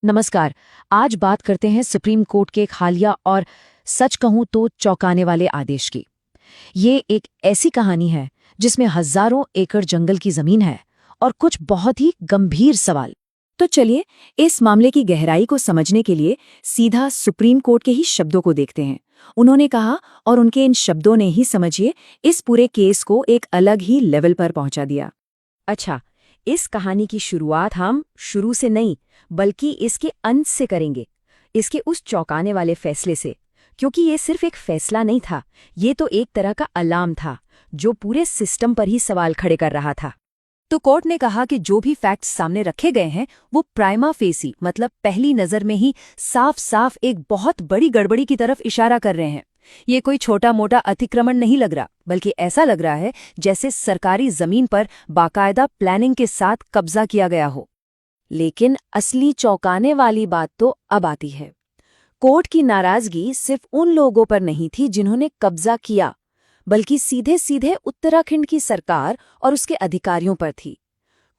नमस्कार। आज बात करते हैं सुप्रीम कोर्ट के एक हालिया और सच कहूं तो चौंकाने वाले आदेश की। ये एक ऐसी कहानी है जिसमें हजारों एकड़ जंगल की जमीन है और कुछ बहुत ही गंभीर सवाल। तो चलिए इस मामले की गहराई को समझने के लिए सीधा सुप्रीम कोर्ट के ही शब्दों को देखते हैं। उन्होंने कहा और उनके इन शब्दों ने ही समझिए इस पूरे केस को एक अलग ही लेवल पर पहुंचा दिया। अच्छा, इस कहानी की शुरुआत हम शुरू से नहीं बल्कि इसके अंत से करेंगे, इसके उस चौंकाने वाले फैसले से, क्योंकि ये सिर्फ एक फैसला नहीं था, ये तो एक तरह का अलार्म था जो पूरे सिस्टम पर ही सवाल खड़े कर रहा था। तो कोर्ट ने कहा कि जो भी फैक्ट्स सामने रखे गए हैं वो प्राइमा फेसी मतलब पहली नजर में ही साफ साफ एक बहुत बड़ी गड़बड़ी की तरफ इशारा कर रहे हैं। ये कोई छोटा मोटा अतिक्रमण नहीं लग रहा, बल्कि ऐसा लग रहा है जैसे सरकारी जमीन पर बाकायदा प्लानिंग के साथ कब्जा किया गया हो। लेकिन असली चौंकाने वाली बात तो अब आती है। कोर्ट की नाराजगी सिर्फ उन लोगों पर नहीं थी जिन्होंने कब्जा किया, बल्कि सीधे सीधे उत्तराखंड की सरकार और उसके अधिकारियों पर थी।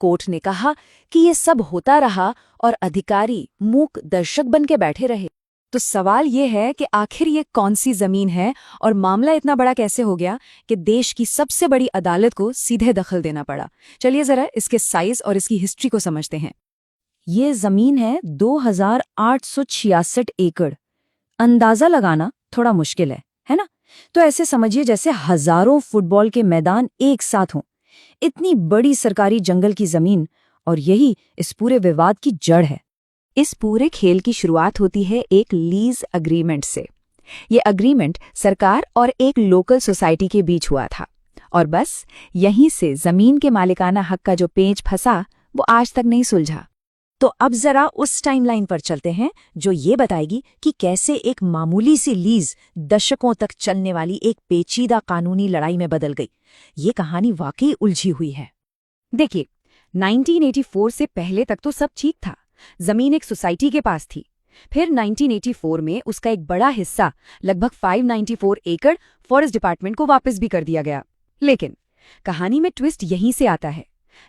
कोर्ट ने कहा कि ये सब होता रहा और अधिकारी मूक दर्शक बन के बैठे रहे। तो सवाल ये है कि आखिर ये कौन सी जमीन है और मामला इतना बड़ा कैसे हो गया कि देश की सबसे बड़ी अदालत को सीधे दखल देना पड़ा। चलिए जरा इसके साइज और इसकी हिस्ट्री को समझते हैं। ये जमीन है 2866 एकड़। अंदाजा लगाना थोड़ा मुश्किल है ना? तो ऐसे समझिए जैसे हजारों फुटबॉल के मैदान एक साथ हों। इतनी बड़ी सरकारी जंगल की जमीन, और यही इस पूरे विवाद की जड़ है। इस पूरे खेल की शुरुआत होती है एक लीज अग्रीमेंट से। ये अग्रीमेंट सरकार और एक लोकल सोसाइटी के बीच हुआ था, और बस यहीं से जमीन के मालिकाना हक का जो पेंच फंसा वो आज तक नहीं सुलझा। तो अब जरा उस टाइमलाइन पर चलते हैं जो ये बताएगी कि कैसे एक मामूली सी लीज दशकों तक चलने वाली एक पेचीदा कानूनी लड़ाई में बदल गई। ये कहानी वाकई उलझी हुई है। देखिए, 1984 से पहले तक तो सब ठीक था। जमीन एक सोसाइटी के पास थी। फिर 1984 में उसका एक बड़ा हिस्सा, लगभग 594 एकड़, फॉरेस्ट डिपार्टमेंट को वापस भी कर दिया गया। लेकिन कहानी में ट्विस्ट यहीं से आता है।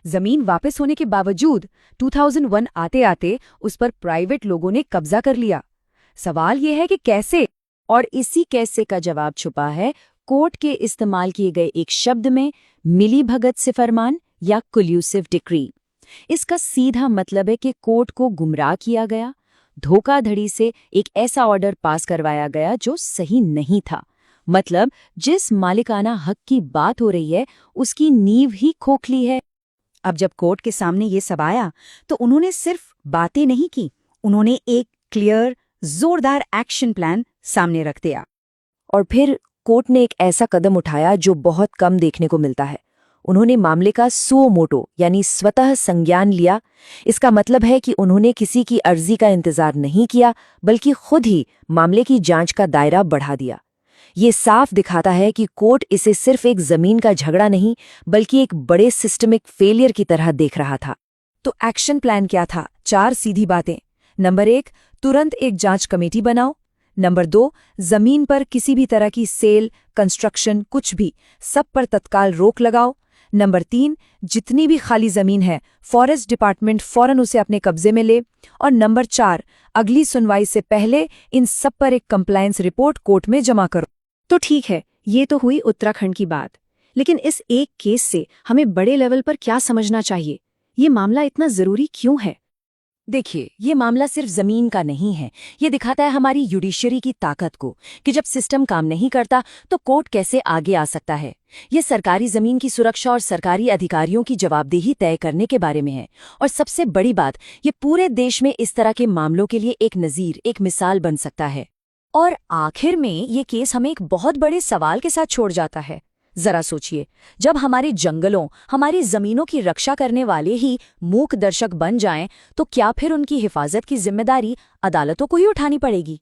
जमीन वापस होने के बावजूद 2001 आते आते उस पर प्राइवेट लोगों ने कब्जा कर लिया। सवाल यह है कि कैसे, और इसी कैसे का जवाब छुपा है कोर्ट के इस्तेमाल किए गए एक शब्द में, मिलीभगत से फरमान या कोल्यूसिव डिक्री। इसका सीधा मतलब है कि कोर्ट को गुमराह किया गया, धोखाधड़ी से एक ऐसा ऑर्डर पास करवाया गया जो सही नहीं था। मतलब जिस मालिकाना हक की बात हो रही है उसकी नींव ही खोखली है। अब जब कोर्ट के सामने ये सब आया तो उन्होंने सिर्फ बातें नहीं की, उन्होंने एक क्लियर, जोरदार एक्शन प्लान सामने रख दिया। और फिर कोर्ट ने एक ऐसा कदम उठाया जो बहुत कम देखने को मिलता है। उन्होंने मामले का सुओ मोटो यानी स्वतः संज्ञान लिया। इसका मतलब है कि उन्होंने किसी की अर्जी का इंतजार नहीं किया, बल्कि खुद ही मामले की जांच का दायरा बढ़ा दिया। ये साफ दिखाता है कि कोर्ट इसे सिर्फ एक जमीन का झगड़ा नहीं बल्कि एक बड़े सिस्टमिक फेलियर की तरह देख रहा था। तो एक्शन प्लान क्या था? 4 सीधी बातें। नंबर 1, तुरंत एक जांच कमेटी बनाओ। नंबर 2, जमीन पर किसी भी तरह की सेल, कंस्ट्रक्शन, कुछ भी, सब पर तत्काल रोक लगाओ। नंबर 3, जितनी भी खाली जमीन है फॉरेस्ट डिपार्टमेंट फौरन उसे अपने कब्जे में ले। और नंबर 4, अगली सुनवाई से पहले इन सब पर एक कंप्लायंस रिपोर्ट कोर्ट में जमा करो। तो ठीक है, ये तो हुई उत्तराखंड की बात, लेकिन इस एक केस से हमें बड़े लेवल पर क्या समझना चाहिए? ये मामला इतना जरूरी क्यों है? देखिए, ये मामला सिर्फ जमीन का नहीं है। ये दिखाता है हमारी जुडिशरी की ताकत को, कि जब सिस्टम काम नहीं करता तो कोर्ट कैसे आगे आ सकता है। ये सरकारी जमीन की सुरक्षा और सरकारी अधिकारियों की जवाबदेही तय करने के बारे में है। और सबसे बड़ी बात, ये पूरे देश में इस तरह के मामलों के लिए एक नज़ीर, एक मिसाल बन सकता है। और आखिर में ये केस हमें एक बहुत बड़े सवाल के साथ छोड़ जाता है। जरा सोचिए, जब हमारे जंगलों, हमारी जमीनों की रक्षा करने वाले ही मूक दर्शक बन जाएं, तो क्या फिर उनकी हिफाजत की जिम्मेदारी अदालतों को ही उठानी पड़ेगी?